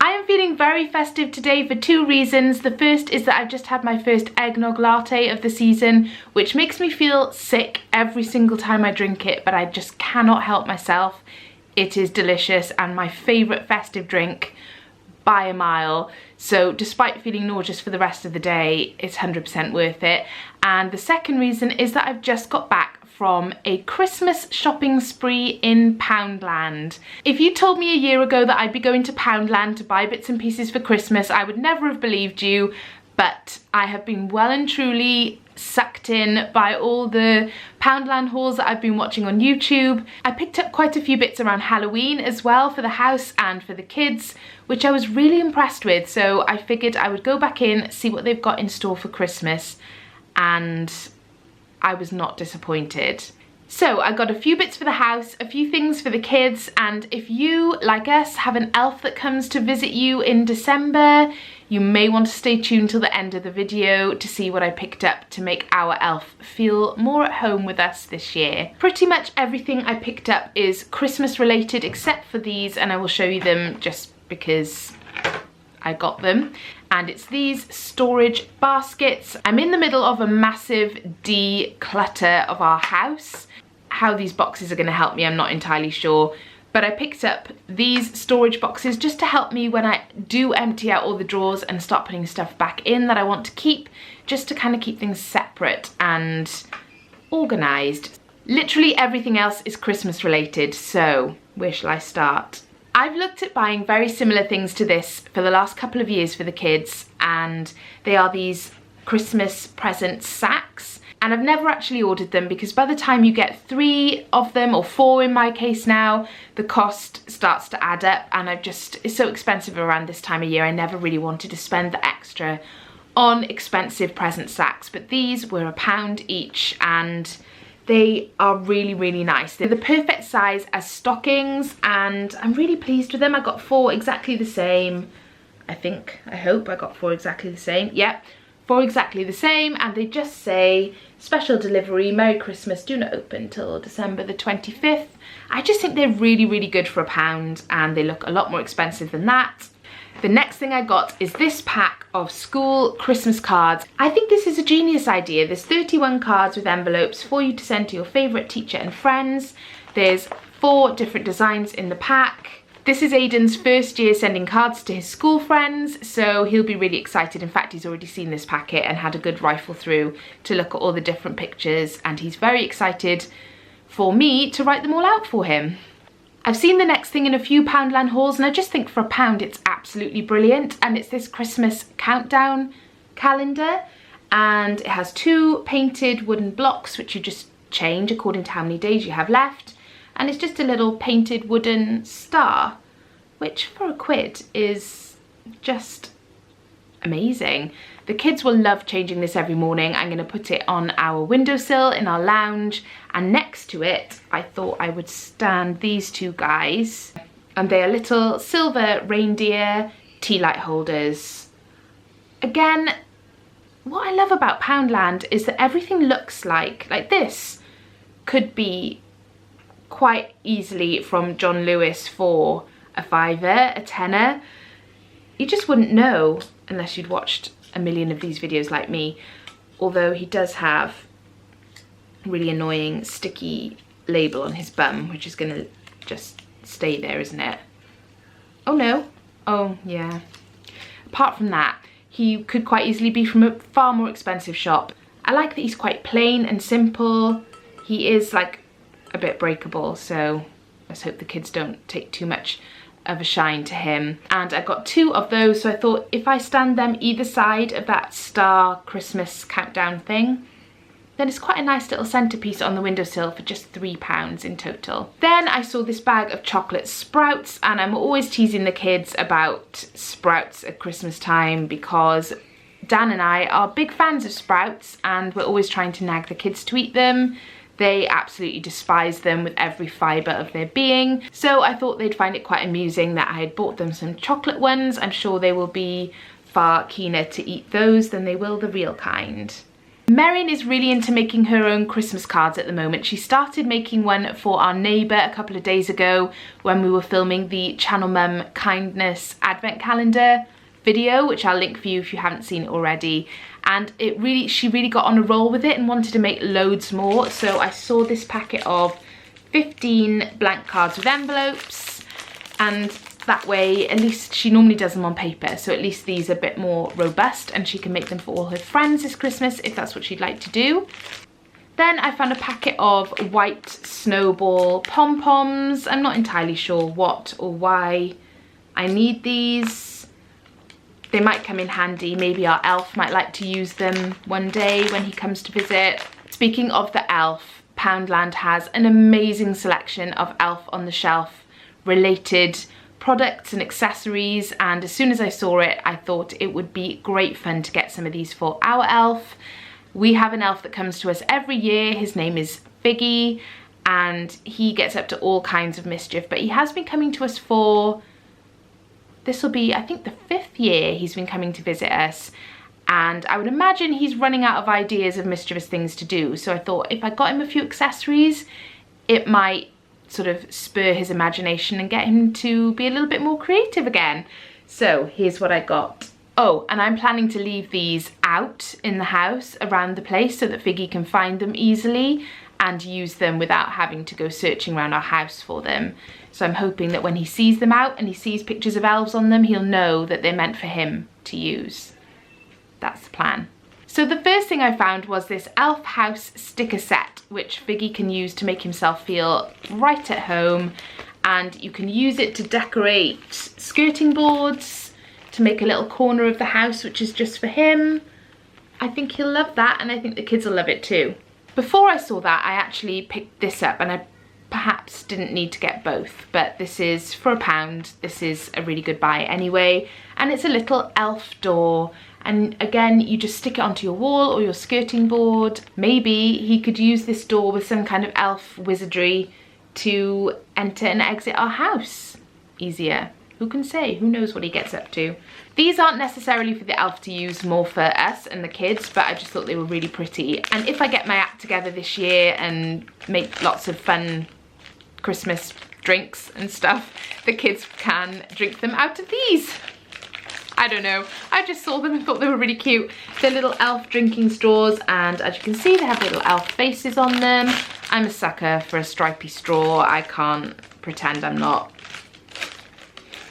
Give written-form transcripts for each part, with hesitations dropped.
I am feeling very festive today for two reasons. The first is that I've just had my first eggnog latte of the season, which makes me feel sick every single time I drink it, but I just cannot help myself. It is delicious and my favourite festive drink by a mile. So despite feeling nauseous for the rest of the day, it's 100% worth it. And the second reason is that I've just got back from a Christmas shopping spree in Poundland. If you told me a year ago that I'd be going to Poundland to buy bits and pieces for Christmas, I would never have believed you, but I have been well and truly sucked in by all the Poundland hauls that I've been watching on YouTube. I picked up quite a few bits around Halloween as well for the house and for the kids, which I was really impressed with, so I figured I would go back in, see what they've got in store for Christmas, and I was not disappointed. So I got a few bits for the house, a few things for the kids, and if you, like us, have an elf that comes to visit you in December, you may want to stay tuned till the end of the video to see what I picked up to make our elf feel more at home with us this year. Pretty much everything I picked up is Christmas related except for these, and I will show you them just because I got them. And it's these storage baskets. I'm in the middle of a massive declutter of our house. How these boxes are going to help me, I'm not entirely sure. But I picked up these storage boxes just to help me when I do empty out all the drawers and start putting stuff back in that I want to keep, just to kind of keep things separate and organised. Literally everything else is Christmas related, so where shall I start? I've looked at buying very similar things to this for the last couple of years for the kids, and they are these Christmas present sacks. And I've never actually ordered them because by the time you get 3 of them, or 4 in my case now, the cost starts to add up, and it's so expensive around this time of year. I never really wanted to spend the extra on expensive present sacks, but these were £1 each, and they are really, really nice. They're the perfect size as stockings, and I'm really pleased with them. I got 4 exactly the same. I hope I got 4 exactly the same. Yep, 4 exactly the same, and they just say, special delivery, Merry Christmas, do not open till December the 25th. I just think they're really, really good for £1, and they look a lot more expensive than that. The next thing I got is this pack of school Christmas cards. I think this is a genius idea. There's 31 cards with envelopes for you to send to your favourite teacher and friends. There's 4 different designs in the pack. This is Aiden's first year sending cards to his school friends, so he'll be really excited. In fact, he's already seen this packet and had a good rifle through to look at all the different pictures, and he's very excited for me to write them all out for him. I've seen the next thing in a few Poundland hauls, and I just think for £1 it's absolutely brilliant, and it's this Christmas countdown calendar, and it has 2 painted wooden blocks which you just change according to how many days you have left, and it's just a little painted wooden star, which for £1 is just amazing. The kids will love changing this every morning. I'm going to put it on our windowsill in our lounge, and next to it I thought I would stand these 2 guys, and they are little silver reindeer tea light holders. Again, what I love about Poundland is that everything looks like this could be quite easily from John Lewis for a £5, a tenner. You just wouldn't know unless you'd watched a million of these videos like me, although he does have a really annoying sticky label on his bum, which is gonna just stay there, isn't it? Oh no, oh yeah. Apart from that, he could quite easily be from a far more expensive shop. I like that he's quite plain and simple. He is like a bit breakable, so let's hope the kids don't take too much of a shine to him. And I got 2 of those, so I thought if I stand them either side of that star Christmas countdown thing, then it's quite a nice little centerpiece on the windowsill for just £3 in total. Then I saw this bag of chocolate sprouts, and I'm always teasing the kids about sprouts at Christmas time because Dan and I are big fans of sprouts, and we're always trying to nag the kids to eat them. They absolutely despise them with every fibre of their being, so I thought they'd find it quite amusing that I had bought them some chocolate ones. I'm sure they will be far keener to eat those than they will the real kind. Merrin is really into making her own Christmas cards at the moment. She started making one for our neighbour a couple of days ago when we were filming the Channel Mum Kindness Advent Calendar video, which I'll link for you if you haven't seen it already. And she really got on a roll with it and wanted to make loads more. So I saw this packet of 15 blank cards with envelopes, and that way, at least she normally does them on paper, so at least these are a bit more robust and she can make them for all her friends this Christmas if that's what she'd like to do. Then I found a packet of white snowball pom-poms. I'm not entirely sure what or why I need these. They might come in handy. Maybe our elf might like to use them one day when he comes to visit. Speaking of the elf, Poundland has an amazing selection of elf on the shelf related products and accessories, and as soon as I saw it I thought it would be great fun to get some of these for our elf. We have an elf that comes to us every year. His name is Figgy and he gets up to all kinds of mischief, but he has been coming to us for, this will be I think the 5th year he's been coming to visit us, and I would imagine he's running out of ideas of mischievous things to do, so I thought if I got him a few accessories it might sort of spur his imagination and get him to be a little bit more creative again. So here's what I got. Oh, and I'm planning to leave these out in the house around the place so that Figgy can find them easily and use them without having to go searching around our house for them. So I'm hoping that when he sees them out and he sees pictures of elves on them, he'll know that they're meant for him to use. That's the plan. So the first thing I found was this elf house sticker set, which Figgy can use to make himself feel right at home, and you can use it to decorate skirting boards, to make a little corner of the house which is just for him. I think he'll love that, and I think the kids will love it too. Before I saw that, I actually picked this up, and I perhaps didn't need to get both, but this is for £1. This is a really good buy anyway, and it's a little elf door. And again, you just stick it onto your wall or your skirting board. Maybe he could use this door with some kind of elf wizardry to enter and exit our house easier. Who can say? Who knows what he gets up to? These aren't necessarily for the elf to use, more for us and the kids, but I just thought they were really pretty. And if I get my act together this year and make lots of fun Christmas drinks and stuff, the kids can drink them out of these. I don't know, I just saw them and thought they were really cute. They're little elf drinking straws, and as you can see they have little elf faces on them. I'm a sucker for a stripy straw, I can't pretend I'm not.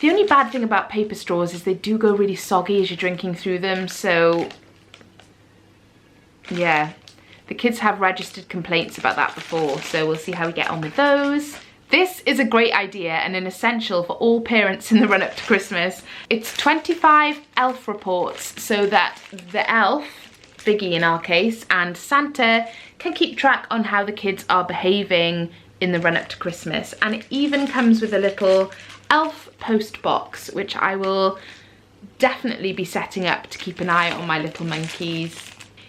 The only bad thing about paper straws is they do go really soggy as you're drinking through them, so yeah. The kids have registered complaints about that before, so we'll see how we get on with those. This is a great idea and an essential for all parents in the run-up to Christmas. It's 25 elf reports so that the elf, Figgy in our case, and Santa can keep track on how the kids are behaving in the run-up to Christmas. And it even comes with a little elf post box, which I will definitely be setting up to keep an eye on my little monkeys.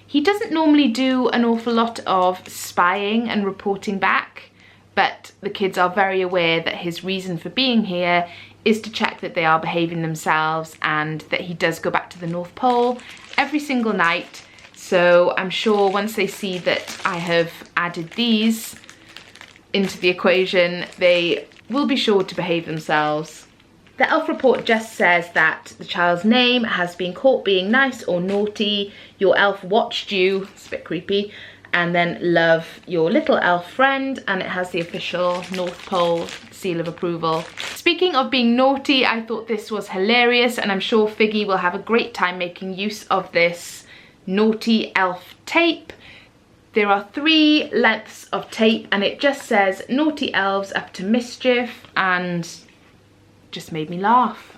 He doesn't normally do an awful lot of spying and reporting back, but the kids are very aware that his reason for being here is to check that they are behaving themselves and that he does go back to the North Pole every single night. So I'm sure once they see that I have added these into the equation, they will be sure to behave themselves. The elf report just says that the child's name has been caught being nice or naughty, your elf watched you, it's a bit creepy, and then love your little elf friend, and it has the official North Pole seal of approval. Speaking of being naughty, I thought this was hilarious, and I'm sure Figgy will have a great time making use of this naughty elf tape. There are 3 lengths of tape and it just says naughty elves up to mischief, and just made me laugh.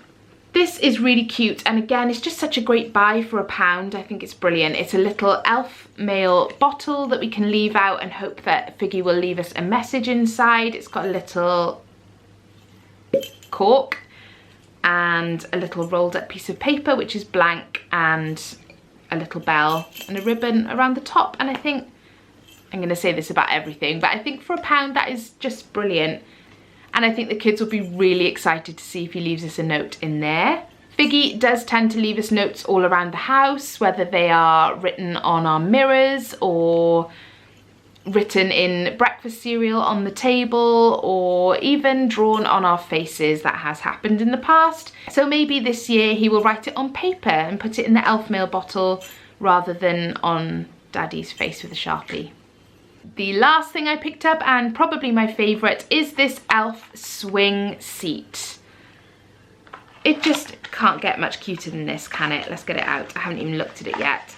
This is really cute, and again it's just such a great buy for £1. I think it's brilliant. It's a little elf mail bottle that we can leave out and hope that Figgy will leave us a message inside. It's got a little cork and a little rolled up piece of paper which is blank, and a little bell and a ribbon around the top. And I think, I'm going to say this about everything, but I think for £1 that is just brilliant. And I think the kids will be really excited to see if he leaves us a note in there. Figgy does tend to leave us notes all around the house, whether they are written on our mirrors or written in breakfast cereal on the table, or even drawn on our faces. That has happened in the past. So maybe this year he will write it on paper and put it in the elf mail bottle rather than on Daddy's face with a Sharpie. The last thing I picked up, and probably my favourite, is this elf swing seat. It just can't get much cuter than this, can it? Let's get it out. I haven't even looked at it yet.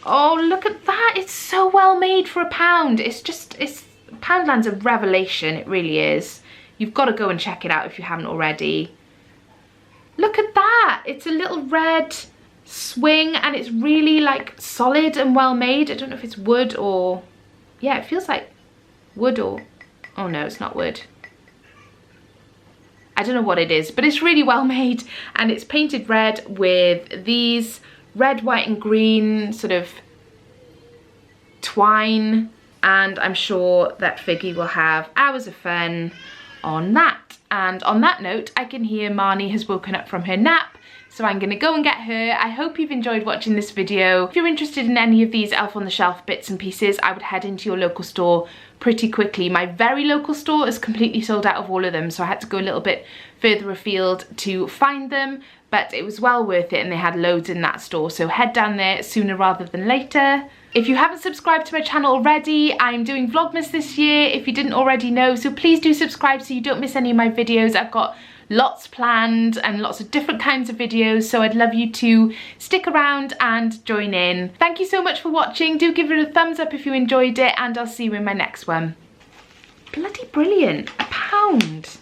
Oh, look at that. It's so well made for £1. Poundland's a revelation. It really is. You've got to go and check it out if you haven't already. Look at that. It's a little red swing and it's really like solid and well made. I don't know if it's wood or... yeah, it feels like wood or... oh no, it's not wood. I don't know what it is, but it's really well made, and it's painted red with these red, white and green sort of twine, and I'm sure that Figgy will have hours of fun on that. And on that note, I can hear Marnie has woken up from her nap, so I'm gonna go and get her. I hope you've enjoyed watching this video. If you're interested in any of these Elf on the Shelf bits and pieces, I would head into your local store pretty quickly. My very local store is completely sold out of all of them, so I had to go a little bit further afield to find them, but it was well worth it and they had loads in that store, so head down there sooner rather than later. If you haven't subscribed to my channel already, I'm doing Vlogmas this year, if you didn't already know, so please do subscribe so you don't miss any of my videos. I've got lots planned and lots of different kinds of videos, so I'd love you to stick around and join in. Thank you so much for watching. Do give it a thumbs up if you enjoyed it, and I'll see you in my next one. Bloody brilliant. £1.